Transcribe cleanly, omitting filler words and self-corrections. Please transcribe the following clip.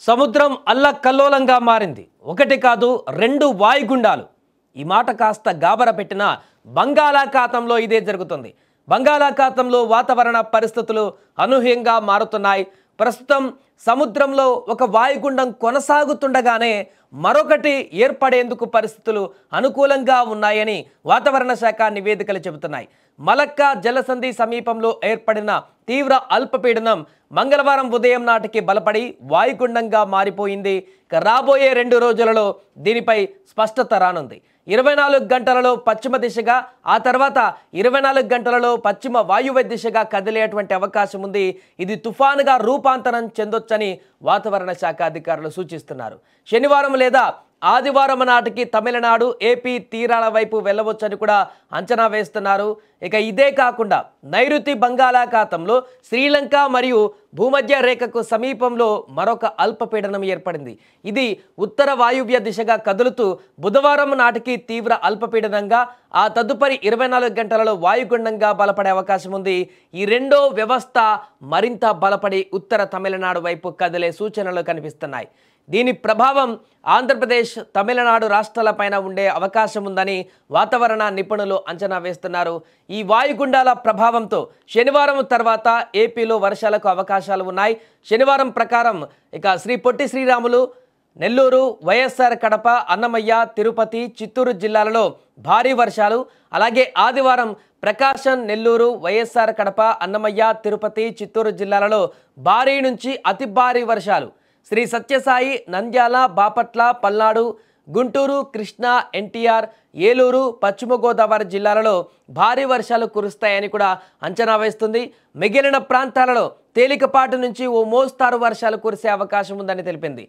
సముద్రం అల్లకల్లోలంగా మారింది. ఒకటి కాదు రెండు వాయుగుండాలు. ఈ మాట కాస్త గాబర పెట్టిన బంగాళాఖాతంలో ఇదే జరుగుతుంది. బంగాళాఖాతంలో వాతావరణ పరిస్థితులు అనూహ్యంగా మారుతున్నాయి. ప్రస్తుతం సముద్రంలో ఒక వాయుగుండం కొనసాగుతుండగానే మరొకటి ఏర్పడేందుకు పరిస్థితులు అనుకూలంగా ఉన్నాయని వాతావరణ శాఖ నివేదికలు చెబుతున్నాయి. మలక్కా జలసంధి సమీపంలో ఏర్పడిన తీవ్ర అల్పపీడనం మంగళవారం ఉదయం నాటికి బలపడి వాయుగుండంగా మారిపోయింది. రాబోయే 2 రోజులలో దీనిపై స్పష్టత రానుంది. 24 గంటలలో పశ్చిమ దిశగా, ఆ తర్వాత 24 గంటలలో పశ్చిమ వాయువ్య దిశగా కదిలేటువంటి అవకాశం ఉంది. ఇది తుఫానుగా రూపాంతరం చెందొచ్చని వాతావరణ శాఖ అధికారులు సూచిస్తున్నారు. శనివారం లేదా ఆదివారం నాటికి తమిళనాడు, ఏపీ తీరాల వైపు వెళ్ళవచ్చని కూడా అంచనా వేస్తున్నారు. ఇక ఇదే కాకుండా నైరుతి బంగాళాఖాతంలో శ్రీలంక మరియు భూమధ్య రేఖకు సమీపంలో మరొక అల్పపీడనం ఏర్పడింది. ఇది ఉత్తర వాయువ్య దిశగా కదులుతూ బుధవారం నాటికి తీవ్ర అల్పపీడనంగా, ఆ తదుపరి 24 గంటలలో వాయుగుండంగా బలపడే అవకాశం ఉంది. ఈ రెండో వ్యవస్థ మరింత బలపడి ఉత్తర తమిళనాడు వైపు కదిలే సూచనలు కనిపిస్తున్నాయి. దీని ప్రభావం ఆంధ్రప్రదేశ్, తమిళనాడు రాష్ట్రాలపైన ఉండే అవకాశం ఉందని వాతావరణ నిపుణులు అంచనా వేస్తున్నారు. ఈ వాయుగుండాల ప్రభావంతో శనివారం తర్వాత ఏపీలో వర్షాలకు అవకాశాలు ఉన్నాయి. శనివారం ప్రకారం ఇక శ్రీ పొట్టి శ్రీరాములు, నెల్లూరు, వైఎస్ఆర్ కడప, అన్నమయ్య, తిరుపతి, చిత్తూరు జిల్లాలలో భారీ వర్షాలు, అలాగే ఆదివారం ప్రకాశం, నెల్లూరు, వైఎస్ఆర్ కడప, అన్నమయ్య, తిరుపతి, చిత్తూరు జిల్లాలలో భారీ నుంచి అతి భారీ వర్షాలు, శ్రీ సత్యసాయి, నంద్యాల, బాపట్ల, పల్నాడు, గుంటూరు, కృష్ణా, ఎన్టీఆర్, ఏలూరు, పశ్చిమ గోదావరి జిల్లాలలో భారీ వర్షాలు కురుస్తాయని కూడా అంచనా వేస్తుంది. మిగిలిన ప్రాంతాలలో తేలికపాటి నుంచి ఓ మోస్తారు వర్షాలు కురిసే అవకాశం ఉందని తెలిపింది.